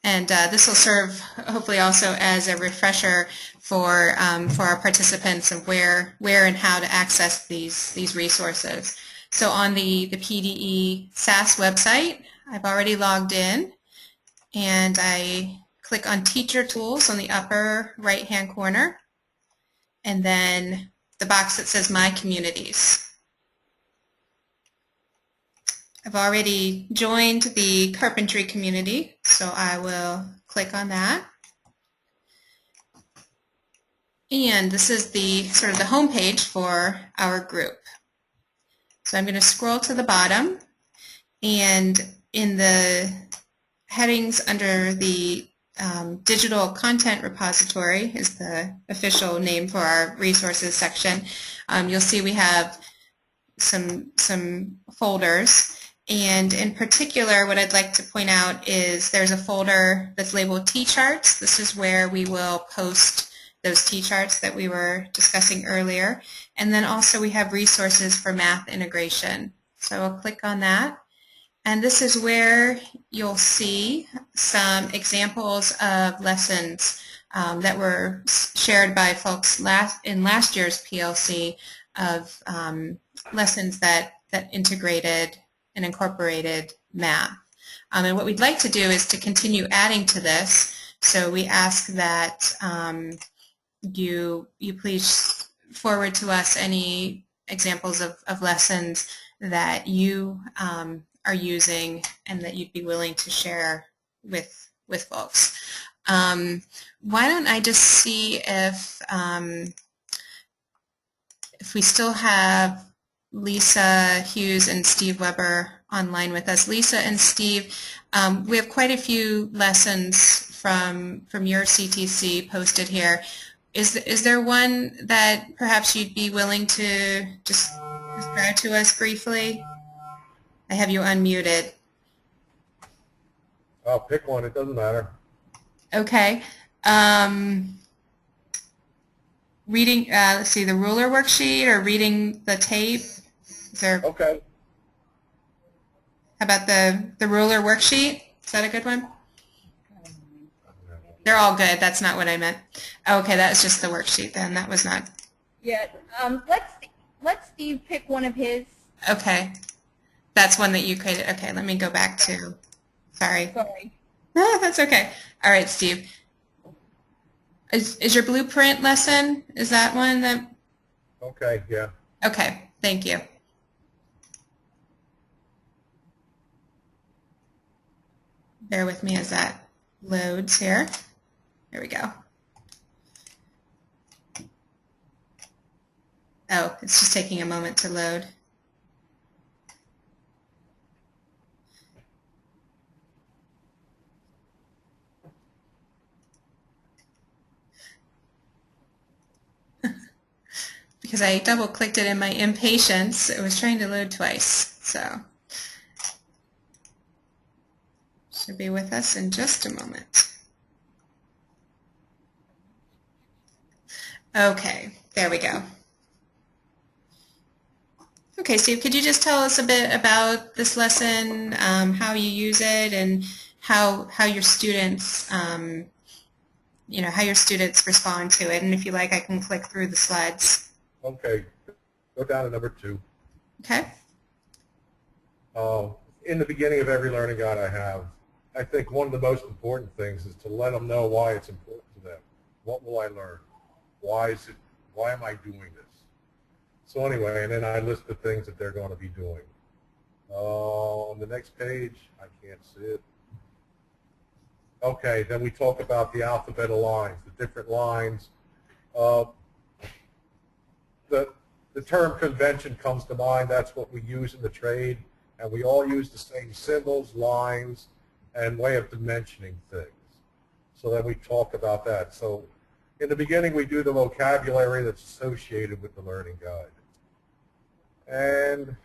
Speaker 1: And this will serve hopefully also as a refresher for our participants of where and how to access these resources. So on the PDE SAS website, I've already logged in, and I click on Teacher Tools on the upper right-hand corner, and then the box that says My Communities. I've already joined the carpentry community, so I will click on that. And this is the sort of the home page for our group. So I'm going to scroll to the bottom, and in the headings under the digital content repository is the official name for our resources section. You'll see we have some folders. And in particular, what I'd like to point out is there's a folder that's labeled T-charts. This is where we will post those T-charts that we were discussing earlier. And then also we have resources for math integration. So I'll click on that. And this is where you'll see some examples of lessons that were shared by folks in last year's PLC of lessons that integrated and incorporated math. And what we'd like to do is to continue adding to this. So we ask that you please forward to us any examples of lessons that you are using and that you'd be willing to share with folks. Why don't I just see if we still have Lisa Hughes and Steve Weber online with us. Lisa and Steve, we have quite a few lessons from your CTC posted here. Is there one that perhaps you'd be willing to just describe to us briefly? I have you unmuted.
Speaker 4: I'll pick one. It doesn't matter.
Speaker 1: Okay. Reading, let's see, the ruler worksheet or reading the tape? Is there,
Speaker 4: Okay.
Speaker 1: how about the ruler worksheet? Is that a good one? They're all good. That's not what I meant. Okay, that was just the worksheet then. That was not.
Speaker 3: Yeah. Let Steve pick one of his.
Speaker 1: Okay. That's one that you created. Okay, let me go back to. Sorry.
Speaker 3: Sorry.
Speaker 1: No, that's okay. All right, Steve. Is your blueprint lesson, is that one that?
Speaker 4: Okay, yeah.
Speaker 1: Okay, thank you. Bear with me as that loads here. There we go. Oh, it's just taking a moment to load. Because I double-clicked it in my impatience, it was trying to load twice. So, should be with us in just a moment. Okay, there we go. Okay, Steve, could you just tell us a bit about this lesson, how you use it, and how your students, how your students respond to it? And if you like, I can click through the slides.
Speaker 4: Okay. Go down to number 2.
Speaker 1: Okay.
Speaker 4: In the beginning of every learning guide I think one of the most important things is to let them know why it's important to them. What will I learn? Why am I doing this? So anyway, and then I list the things that they're going to be doing. On the next page, I can't see it. Okay, then we talk about the alphabet of lines, the different lines. The term convention comes to mind. That's what we use in the trade, and we all use the same symbols, lines, and way of dimensioning things. So then we talk about that. So in the beginning, we do the vocabulary that's associated with the learning guide. And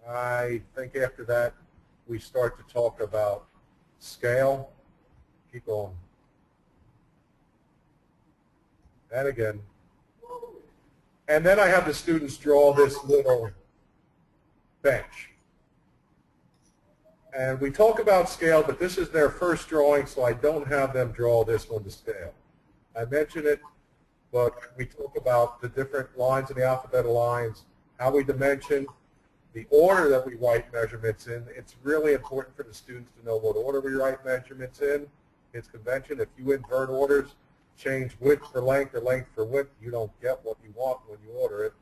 Speaker 4: I think after that, we start to talk about scale. Keep going. And again. And then I have the students draw this little bench. And we talk about scale, but this is their first drawing, so I don't have them draw this one to scale. I mention it, but we talk about the different lines in the alphabet of lines, how we dimension, the order that we write measurements in. It's really important for the students to know what order we write measurements in. It's convention. If you invert orders, change width for length or length for width, you don't get what you want when you order it.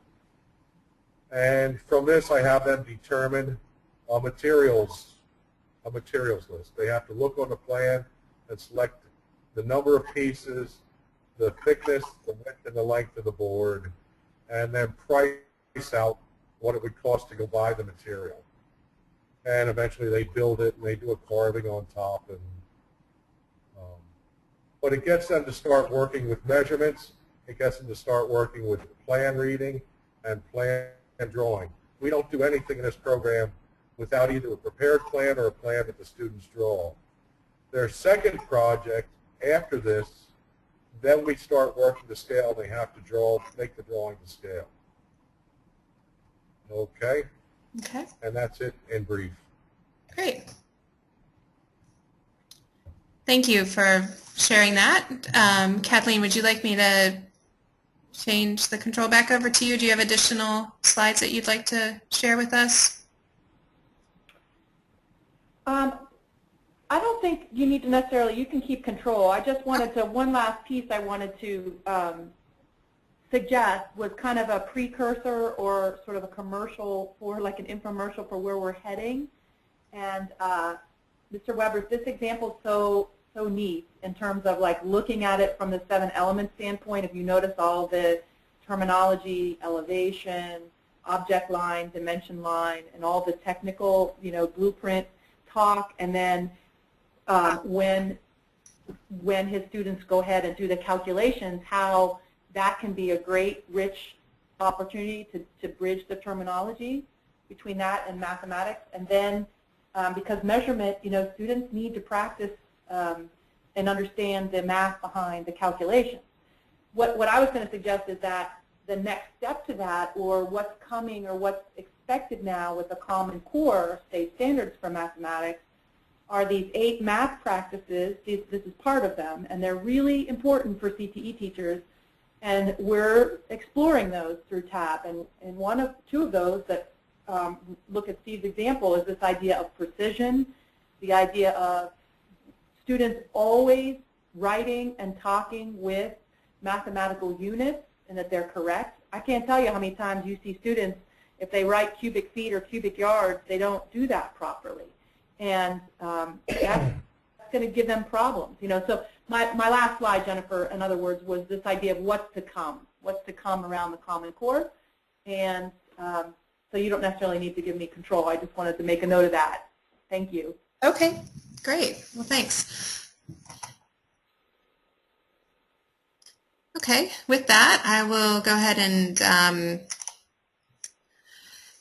Speaker 4: And from this, I have them determine a materials list. They have to look on the plan and select the number of pieces, the thickness, the width, and the length of the board, and then price out what it would cost to go buy the material. And eventually they build it and they do a carving on top. And but it gets them to start working with measurements. It gets them to start working with plan reading and plan drawing. We don't do anything in this program without either a prepared plan or a plan that the students draw. Their second project after this, then we start working to scale. They have to make the drawing to scale. Okay?
Speaker 1: Okay.
Speaker 4: And that's it in brief.
Speaker 1: Great. Thank you for sharing that. Kathleen, would you like me to change the control back over to you. Do you have additional slides that you'd like to share with us?
Speaker 2: I don't think you need to necessarily, you can keep control. I just wanted to, one last piece I wanted to suggest was kind of a precursor or sort of a commercial for, like an infomercial for where we're heading. And Mr. Weber, this example is so neat in terms of like looking at it from the 7 element standpoint. If you notice all the terminology, elevation, object line, dimension line, and all the technical, blueprint talk, and then when his students go ahead and do the calculations, how that can be a great, rich opportunity to bridge the terminology between that and mathematics. And then because measurement, students need to practice and understand the math behind the calculations. What I was going to suggest is that the next step to that, or what's coming or what's expected now with the Common Core state standards for mathematics, are these 8 math practices. This is part of them, and they're really important for CTE teachers. And we're exploring those through TAP. And two of those that look at Steve's example is this idea of precision, the idea of students always writing and talking with mathematical units and that they're correct. I can't tell you how many times you see students, if they write cubic feet or cubic yards, they don't do that properly. And that's going to give them problems. So my last slide, Jennifer, in other words, was this idea of what's to come around the Common Core. And so you don't necessarily need to give me control. I just wanted to make a note of that. Thank you.
Speaker 1: Okay, great. Well, thanks. Okay, with that, I will go ahead and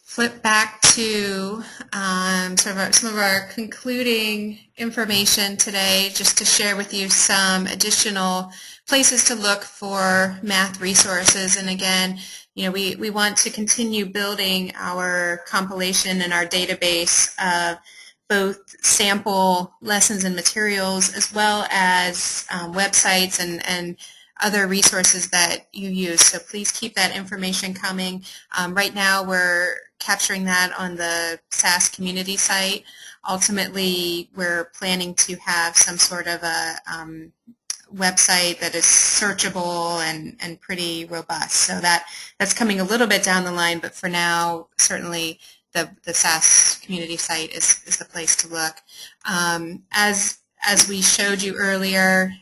Speaker 1: flip back to some of our concluding information today, just to share with you some additional places to look for math resources. And again, we want to continue building our compilation and our database of both sample lessons and materials, as well as websites and other resources that you use. So please keep that information coming. Right now we're capturing that on the SAS community site. Ultimately, we're planning to have some sort of a website that is searchable and pretty robust. So that's coming a little bit down the line, but for now, certainly the SAS community site is the place to look. As we showed you earlier,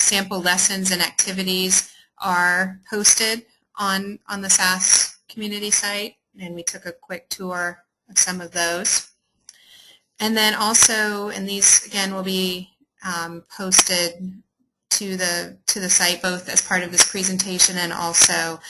Speaker 1: sample lessons and activities are posted on the SAS community site, and we took a quick tour of some of those. And then also, and these again will be posted to the site both as part of this presentation and also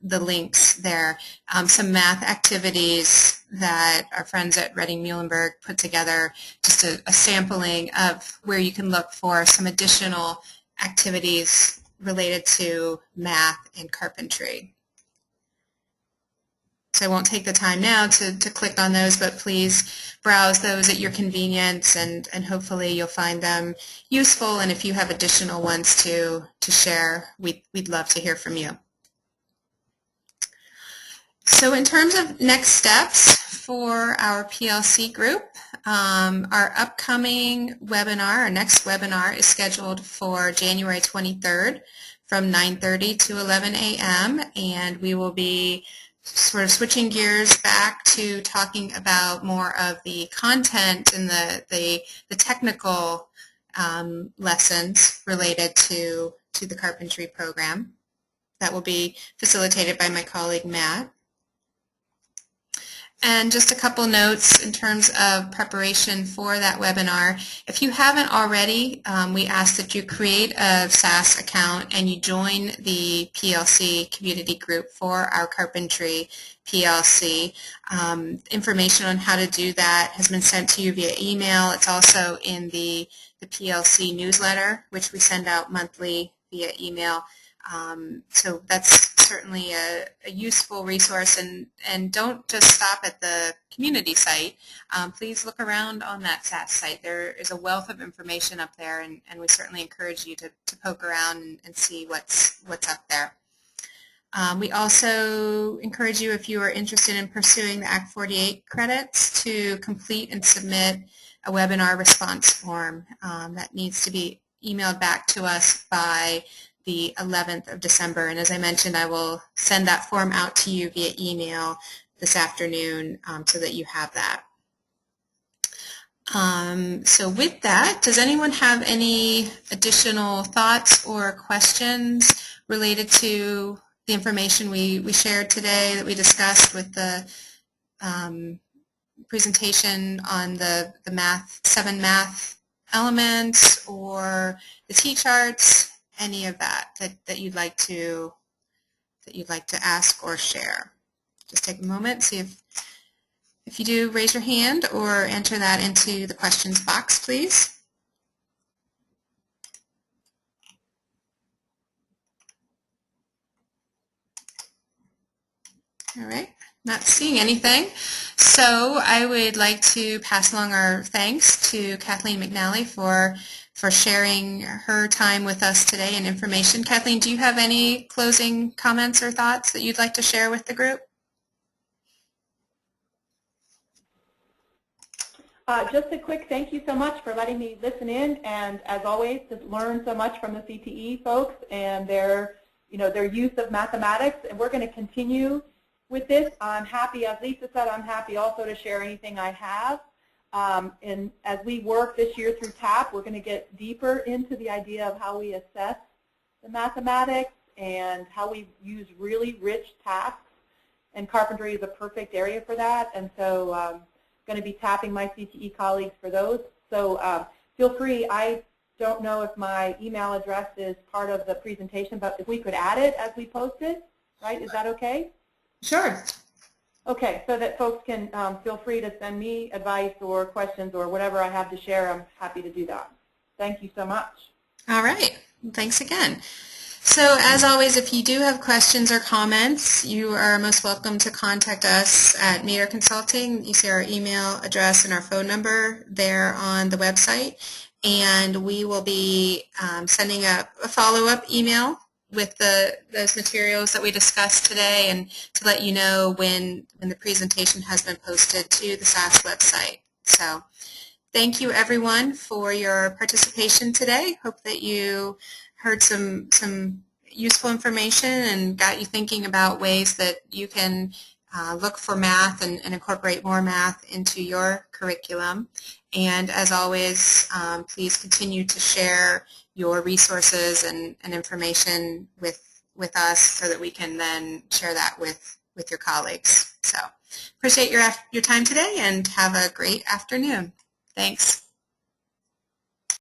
Speaker 1: the links there. Some math activities that our friends at Reading Muhlenberg put together, just a sampling of where you can look for some additional activities related to math and carpentry. So I won't take the time now to click on those, but please browse those at your convenience, and hopefully you'll find them useful. And if you have additional ones to share, we'd love to hear from you. So in terms of next steps for our PLC group, our upcoming webinar, our next webinar, is scheduled for January 23rd from 9:30 to 11 a.m. and we will be sort of switching gears back to talking about more of the content and the technical lessons related to the carpentry program. That will be facilitated by my colleague Matt. And just a couple notes in terms of preparation for that webinar. If you haven't already, we ask that you create a SAS account and you join the PLC community group for our Carpentry PLC. Information on how to do that has been sent to you via email. It's also in the PLC newsletter, which we send out monthly via email. So that's certainly a useful resource, and don't just stop at the community site. Please look around on that SAS site. There is a wealth of information up there, and we certainly encourage you to poke around and see what's up there. We also encourage you, if you are interested in pursuing the Act 48 credits, to complete and submit a webinar response form that needs to be emailed back to us by the 11th of December. And as I mentioned, I will send that form out to you via email this afternoon so that you have that. So with that, does anyone have any additional thoughts or questions related to the information we shared today, that we discussed with the presentation on the seven math elements, or the T-charts, any of that you'd like to ask or share? Just take a moment, see if you do, raise your hand or enter that into the questions box, please. All right, not seeing anything. So I would like to pass along our thanks to Kathleen McNally for sharing her time with us today and information. Kathleen, do you have any closing comments or thoughts that you'd like to share with the group?
Speaker 2: Just a quick thank you so much for letting me listen in, and as always, just learn so much from the CTE folks and their use of mathematics. And we're going to continue with this. I'm happy, as Lisa said, I'm happy also to share anything I have. And as we work this year through TAP, we're going to get deeper into the idea of how we assess the mathematics and how we use really rich tasks. And Carpentry is a perfect area for that. And so going to be tapping my CTE colleagues for those. So feel free. I don't know if my email address is part of the presentation, but if we could add it as we post it, right? Is that okay?
Speaker 1: Sure.
Speaker 2: Okay, so that folks can feel free to send me advice or questions or whatever I have to share. I'm happy to do that. Thank you so much.
Speaker 1: All right. Thanks again. So as always, if you do have questions or comments, you are most welcome to contact us at Meter Consulting. You see our email address and our phone number there on the website. And we will be sending a follow-up email with those materials that we discussed today, and to let you know when the presentation has been posted to the SAS website. So thank you, everyone, for your participation today. Hope that you heard some useful information and got you thinking about ways that you can look for math and incorporate more math into your curriculum. And as always, please continue to share your resources and information with us so that we can then share that with your colleagues. So appreciate your time today, and have a great afternoon. Thanks.